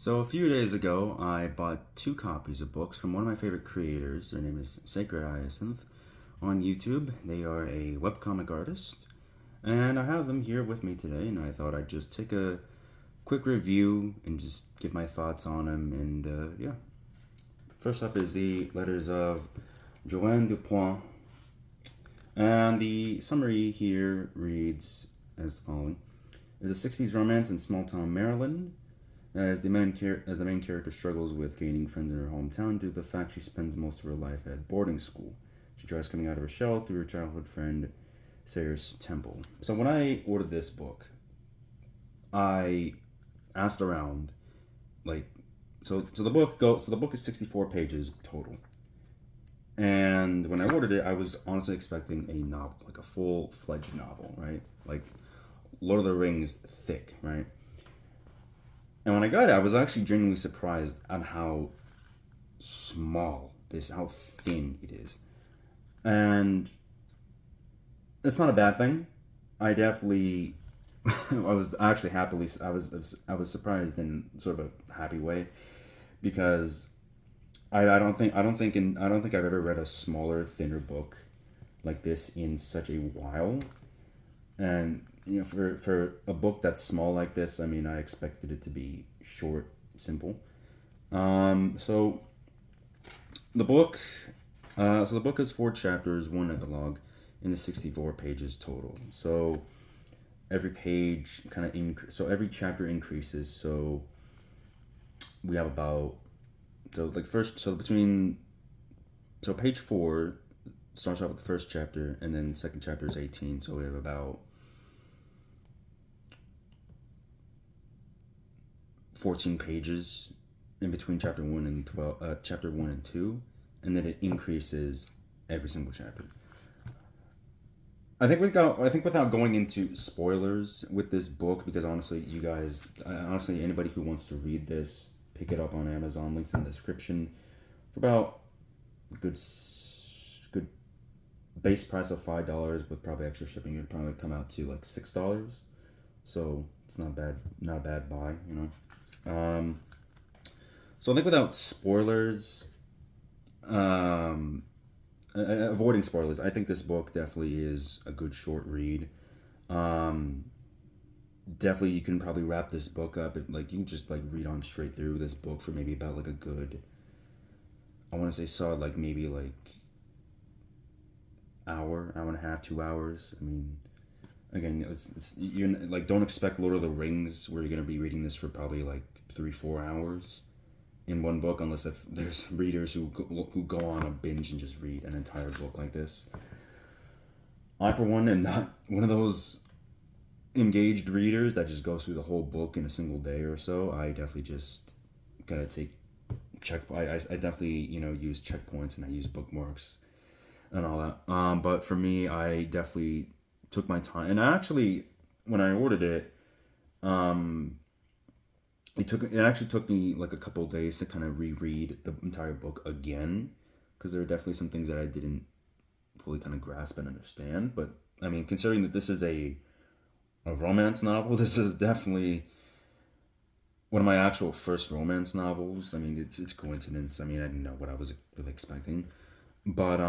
So a few days ago, I bought two copies of books from one of my favorite creators. Their name is Sacred Hyacinth on YouTube. They are a webcomic artist, and I have them here with me today, and I thought I'd just take a quick review and just give my thoughts on them, and yeah. First up is the letters of Joanne Dupont, and the summary here reads as the following. It's a 60s romance in small-town Maryland. As the main character struggles with gaining friends in her hometown due to the fact she spends most of her life at boarding school. She tries coming out of her shell through her childhood friend, Sayers Temple. So when I ordered this book, I asked around, so the book is 64 pages total. And when I ordered it, I was honestly expecting a novel, like a full-fledged novel, right? Like Lord of the Rings thick, right? And when I got it, I was actually genuinely surprised at how how thin it is. And it's not a bad thing. I definitely, I was surprised in sort of a happy way, because I don't think I've ever read a smaller, thinner book like this in such a while. And for a book that's small like this, I mean, I expected it to be short, simple. So the book has 4 chapters, 1 epilogue, and 64 pages total. So every page every chapter increases. So we have page 4 starts off with the first chapter, and then the second chapter is 18. So we have about 14 pages in between chapter 1 and 2, and then it increases every single chapter. I think without going into spoilers with this book, because honestly, anybody who wants to read this, pick it up on Amazon. Links in the description. For about good base price of $5 with probably extra shipping, it'd probably come out to like $6. So it's not a bad buy, So I think without spoilers, avoiding spoilers, I think this book definitely is a good short read. Definitely you can probably wrap this book up. You can just read on straight through this book for maybe about a good, I want to say solid maybe hour and a half, 2 hours. I mean, again, you're don't expect Lord of the Rings where you're gonna be reading this for probably 3-4 hours in one book, unless if there's readers who go on a binge and just read an entire book like this. I, for one, am not one of those engaged readers that just goes through the whole book in a single day or so. I definitely just gotta I definitely use checkpoints, and I use bookmarks and all that. But for me, I definitely took my time, and actually, when I ordered it, it actually took me a couple days to kind of reread the entire book again, because there are definitely some things that I didn't fully kind of grasp and understand. But I mean, considering that this is a romance novel, this is definitely one of my actual first romance novels. I mean, it's coincidence. I mean, I didn't know what I was really expecting, but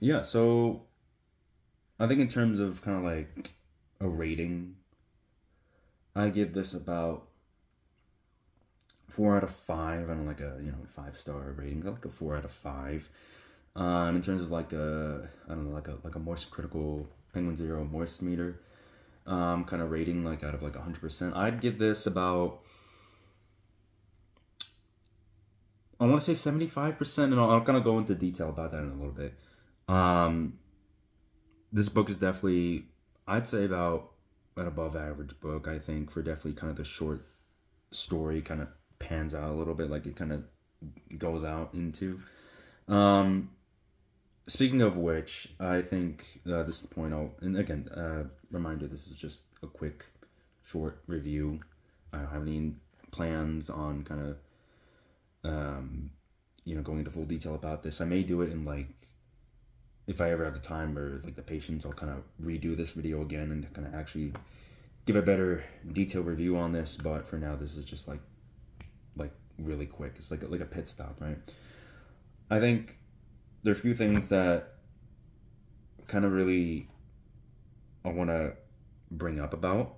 yeah. So I think in terms of kind of a rating, I give this about 4 out of 5. I don't like a 5-star rating. I like a 4 out of 5. In terms of a moist critical Penguin Zero moist meter kind of rating, out of 100%, I'd give this about, I want to say 75%, and I'll kind of go into detail about that in a little bit. This book is definitely, I'd say, about an above average book, I think, for definitely kind of the short story kind of pans out a little bit, it kind of goes out into. Speaking of which, I think this is the point and again, reminder, this is just a quick, short review. I don't have any plans on kind of, going into full detail about this. I may do it in if I ever have the time or the patience, I'll kind of redo this video again and kind of actually give a better detailed review on this, but for now, this is just like really quick. It's like a pit stop, right? I think there are a few things that kind of really I want to bring up about.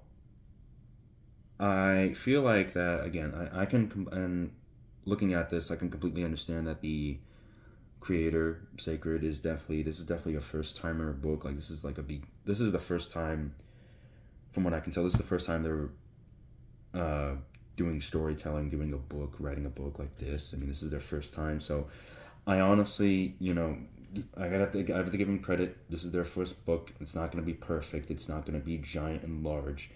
I feel like that again. I can and looking at this, I can completely understand that the creator Sacred is definitely a first timer book. Like this is the first time, from what I can tell, this is the first time they're doing storytelling, doing a book, writing a book like this. I mean, this is their first time, so I honestly, I have to give them credit. This is their first book. It's not going to be perfect. It's not going to be giant and large.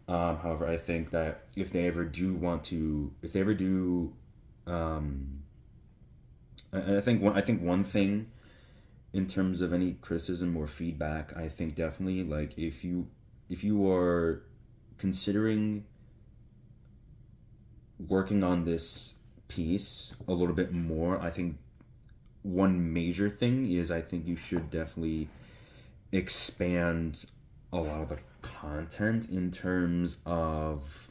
However, I think that if they ever do, I think one thing in terms of any criticism or feedback, I think definitely like if you are considering working on this piece a little bit more, I think one major thing is I think you should definitely expand a lot of the content in terms of,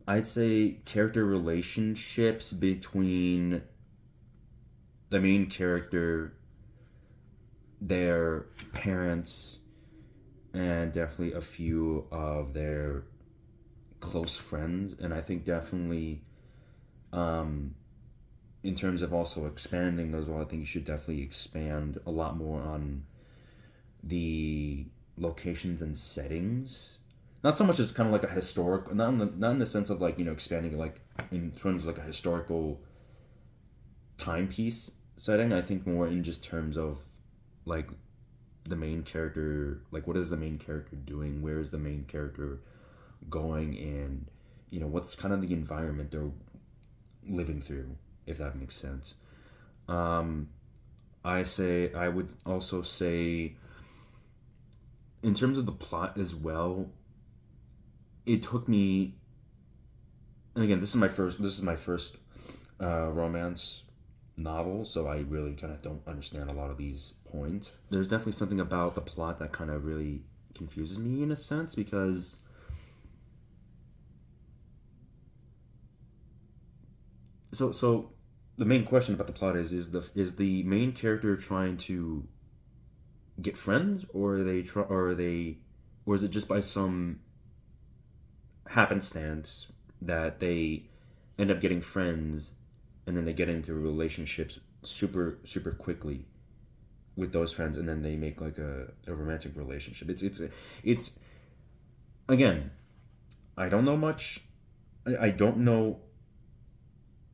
I'd say, character relationships between the main character, their parents, and definitely a few of their close friends. And I think definitely in terms of also expanding those, well, I think you should definitely expand a lot more on the locations and settings. Not so much as kind of like a historical, not in the sense of like, expanding like in terms of like a historical timepiece setting. I think more in just terms of like the main character, like what is the main character doing? Where is the main character going? And, what's kind of the environment they're living through, if that makes sense. I would also say, in terms of the plot as well, it took me, and again, this is my first romance novel, so I really kind of don't understand a lot of these points. There's definitely something about the plot that kind of really confuses me in a sense, because so the main question about the plot is the main character trying to get friends, or or is it just by some happenstance that they end up getting friends, and then they get into relationships super super quickly with those friends, and then they make like a romantic relationship. It's again, I don't know much. I don't know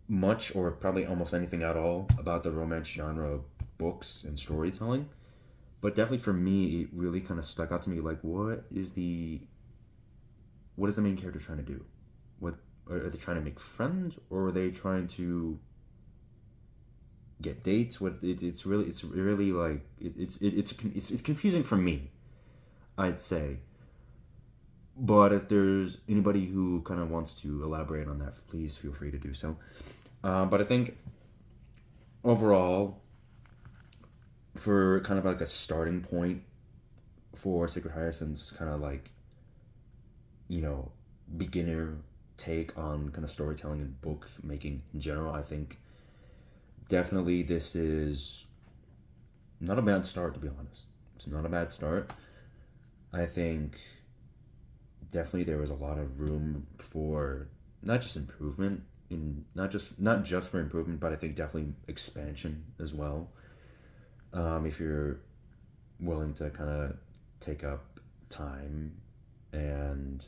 much, or probably almost anything at all, about the romance genre books and storytelling. But definitely for me, it really kind of stuck out to me. Like, what is the main character trying to do? What are they trying to make friends, or are they trying to get dates? It's really like it's confusing for me, I'd say. But if there's anybody who kind of wants to elaborate on that, please feel free to do so. But I think overall, for kind of like a starting point for Sacred Hyacinth's kind of like, beginner take on kind of storytelling and book making in general, I think definitely this is not a bad start, to be honest. It's not a bad start. I think definitely there was a lot of room for not just improvement, not just for improvement, but I think definitely expansion as well. If you're willing to kind of take up time and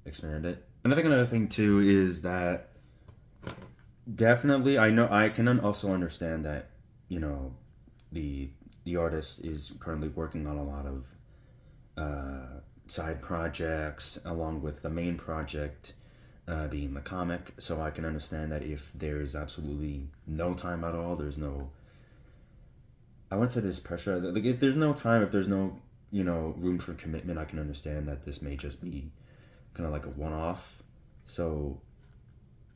expand it. And I think another thing too is that definitely I can also understand that the artist is currently working on a lot of side projects along with the main project being the comic. So I can understand that if there's absolutely no time at all, I wouldn't say there's pressure. Like if there's no time, if there's no room for commitment, I can understand that this may just be kind of like a one-off. So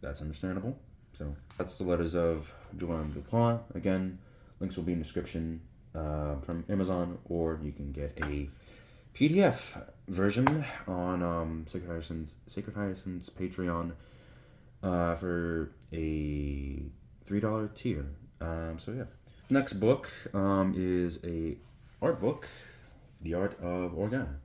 that's understandable. So that's the letters of Joanne Dupont. Again, links will be in the description from Amazon, or you can get a PDF version on Sacred Hyacinth's Patreon for a $3 tier. So yeah. Next book is a art book, The Art of Organa,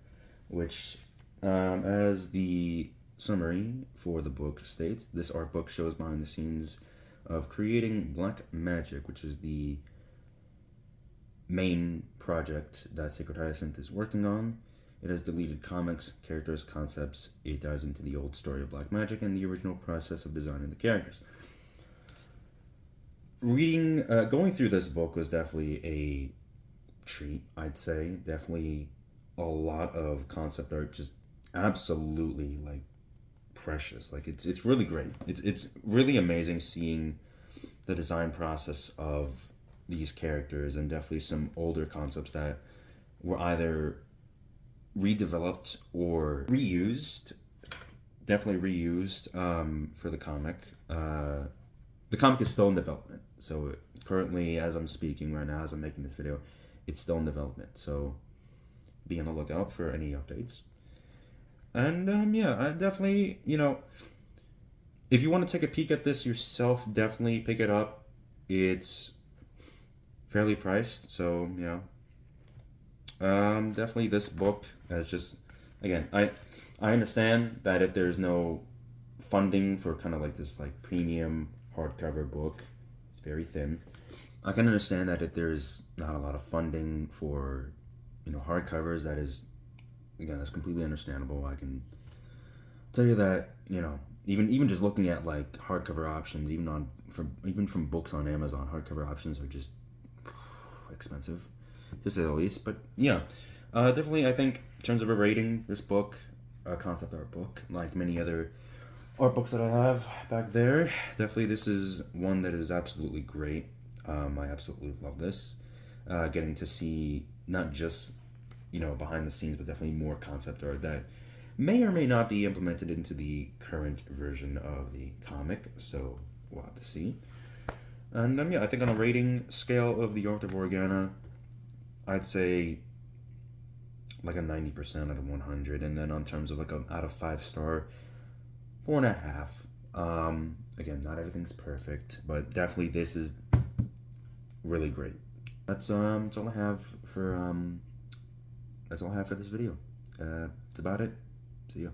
which, as the summary for the book states, this art book shows behind the scenes of creating black magic, which is the main project that Sacred Hyacinth is working on. It has deleted comics, characters, concepts. It dives into the old story of black magic and the original process of designing the characters. Going through this book was definitely a treat, I'd say. Definitely a lot of concept art, just absolutely like precious. Like it's really great. It's really amazing seeing the design process of these characters, and definitely some older concepts that were either redeveloped or reused. Definitely reused for the comic. The comic is still in development. So currently, as I'm speaking right now, as I'm making this video, it's still in development. So be on the lookout for any updates. And yeah, I definitely, if you want to take a peek at this yourself, definitely pick it up. It's fairly priced, so yeah. Definitely this book has just, again, I understand that if there's no funding for kind of like this like premium hardcover book, it's very thin. I can understand that if there's not a lot of funding for hardcovers, that is, again, that's completely understandable. I can tell you that even just looking at like hardcover options, even from books on Amazon, hardcover options are just expensive, to say the least. But yeah, definitely, I think in terms of a rating, this book, a concept art book, like many other art books that I have back there, definitely this is one that is absolutely great. I absolutely love this. Getting to see not just behind the scenes, but definitely more concept art that may or may not be implemented into the current version of the comic. So we'll have to see. And yeah, I think on a rating scale of The Art of Organa, I'd say like a 90% out of 100. And then on terms of like an out of 5-star, 4.5. Again, not everything's perfect, but definitely this is really great. That's all I have for this video. That's about it. See ya.